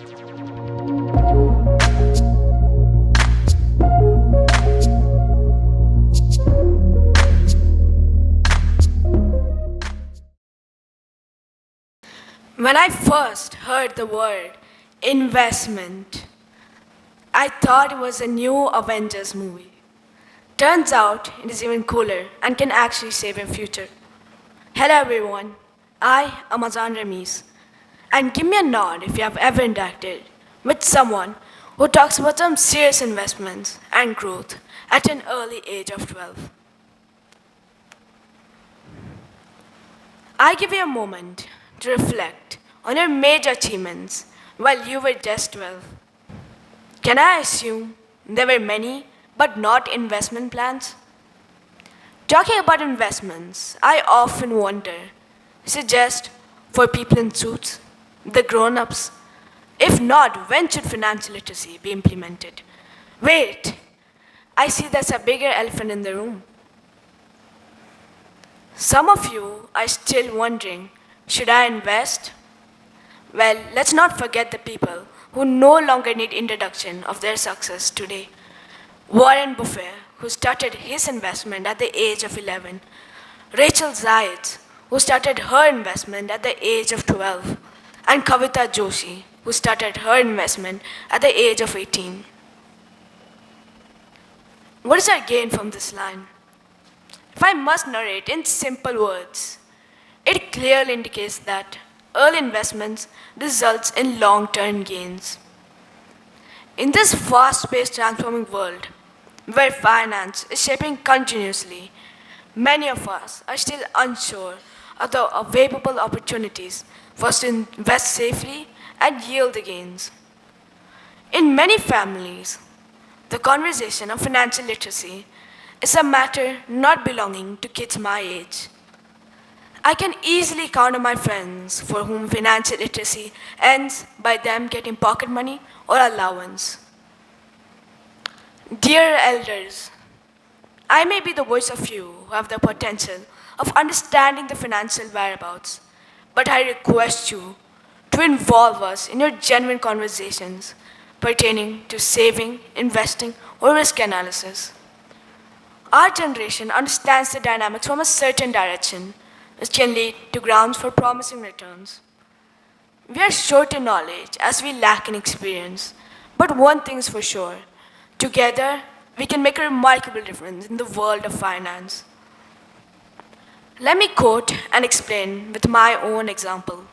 When I first heard the word investment, I thought it was a new Avengers movie. Turns out it is even cooler and can actually save your future. Hello everyone, I am Azan Ramees. And give me a nod if you have ever interacted with someone who talks about some serious investments and growth at an early age of 12. I give you a moment to reflect on your major achievements while you were just 12. Can I assume there were many but not investment plans? Talking about investments, I often wonder, is it just for people in suits, the grown-ups? If not, when should financial literacy be implemented? Wait, I see there's a bigger elephant in the room. Some of you are still wondering, should I invest? Well, let's not forget the people who no longer need introduction of their success today. Warren Buffett, who started his investment at the age of 11. Rachel Zayed, who started her investment at the age of 12. And Kavita Joshi, who started her investment at the age of 18. What is our gain from this line? If I must narrate in simple words, it clearly indicates that early investments results in long-term gains. In this fast-paced transforming world, where finance is shaping continuously, many of us are still unsure of the available opportunities for us to invest safely and yield the gains. In many families, the conversation of financial literacy is a matter not belonging to kids my age. I can easily count on my friends for whom financial literacy ends by them getting pocket money or allowance. Dear elders, I may be the voice of few who have the potential of understanding the financial whereabouts, but I request you to involve us in your genuine conversations pertaining to saving, investing, or risk analysis. Our generation understands the dynamics from a certain direction, which can lead to grounds for promising returns. We are short in knowledge as we lack in experience, but one thing is for sure, together we can make a remarkable difference in the world of finance. Let me quote and explain with my own example.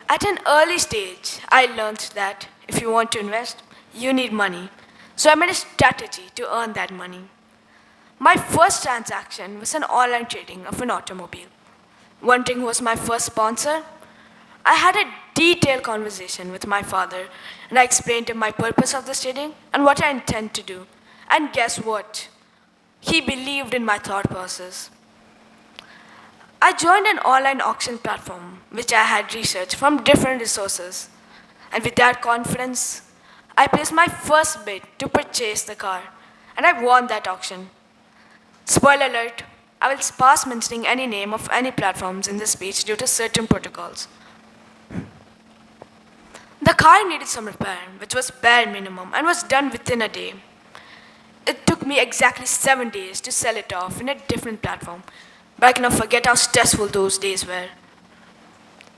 At an early stage, I learned that if you want to invest, you need money. So I made a strategy to earn that money. My first transaction was an online trading of an automobile. Wondering who was my first sponsor? I had a detailed conversation with my father and I explained him my purpose of this trading and what I intend to do. And guess what? He believed in my thought process. I joined an online auction platform which I had researched from different resources. And with that confidence, I placed my first bid to purchase the car and I won that auction. Spoiler alert, I will pass mentioning any name of any platforms in this speech due to certain protocols. The car needed some repair, which was bare minimum and was done within a day. It took me exactly 7 days to sell it off in a different platform, but I cannot forget how stressful those days were.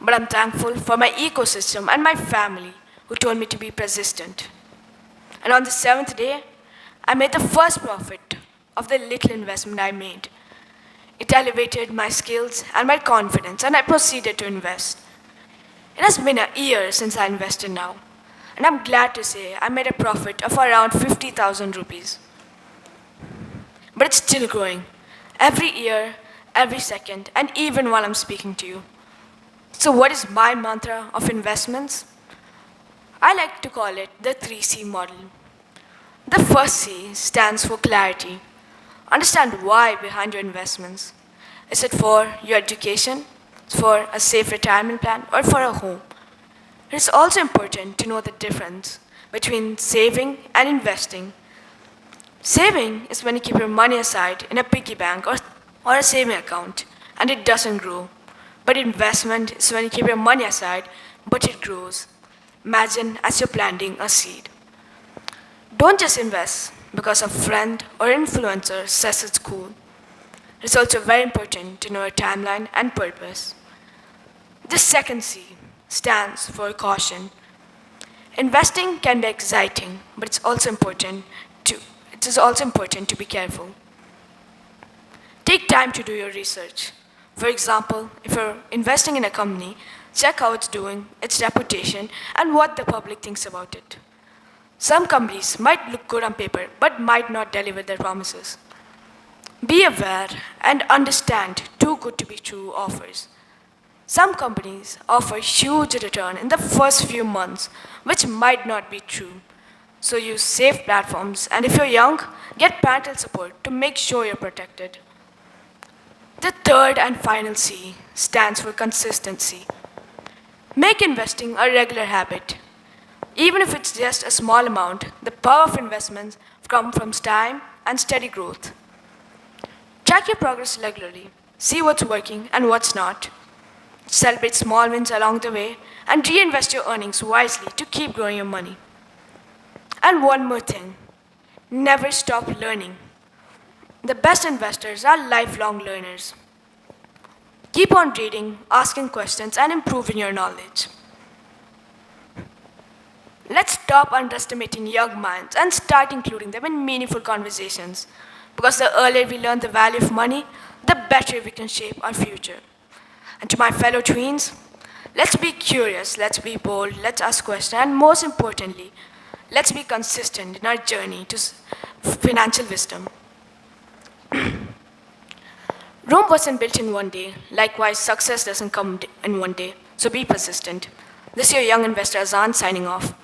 But I'm thankful for my ecosystem and my family who told me to be persistent. And on the 7th day, I made the first profit of the little investment I made. It elevated my skills and my confidence, and I proceeded to invest. It has been a year since I invested now, and I'm glad to say I made a profit of around 50,000 rupees. But it's still growing, every year, every second, and even while I'm speaking to you. So what is my mantra of investments? I like to call it the 3C model. The first C stands for clarity. Understand why behind your investments. Is it for your education, for a safe retirement plan, or for a home? It is also important to know the difference between saving and investing. Saving is when you keep your money aside in a piggy bank or a saving account and it doesn't grow. But investment is when you keep your money aside but it grows. Imagine as you're planting a seed. Don't just invest because a friend or influencer says it's cool. It's also very important to know your timeline and purpose. The second C stands for caution. Investing can be exciting, but it is also important to be careful. Take time to do your research. For example, if you're investing in a company, check how it's doing, its reputation, and what the public thinks about it. Some companies might look good on paper, but might not deliver their promises. Be aware and understand too good to be true offers. Some companies offer huge return in the first few months, which might not be true. So use safe platforms, and if you're young, get parental support to make sure you're protected. The third and final C stands for consistency. Make investing a regular habit. Even if it's just a small amount, the power of investments comes from time and steady growth. Track your progress regularly, see what's working and what's not. Celebrate small wins along the way and reinvest your earnings wisely to keep growing your money. And one more thing, never stop learning. The best investors are lifelong learners. Keep on reading, asking questions, and improving your knowledge. Let's stop underestimating young minds and start including them in meaningful conversations. Because the earlier we learn the value of money, the better we can shape our future. And to my fellow tweens, let's be curious, let's be bold, let's ask questions, and most importantly, let's be consistent in our journey to financial wisdom. Rome wasn't built in one day. Likewise, success doesn't come in one day. So be persistent. This is your young investor Azan signing off.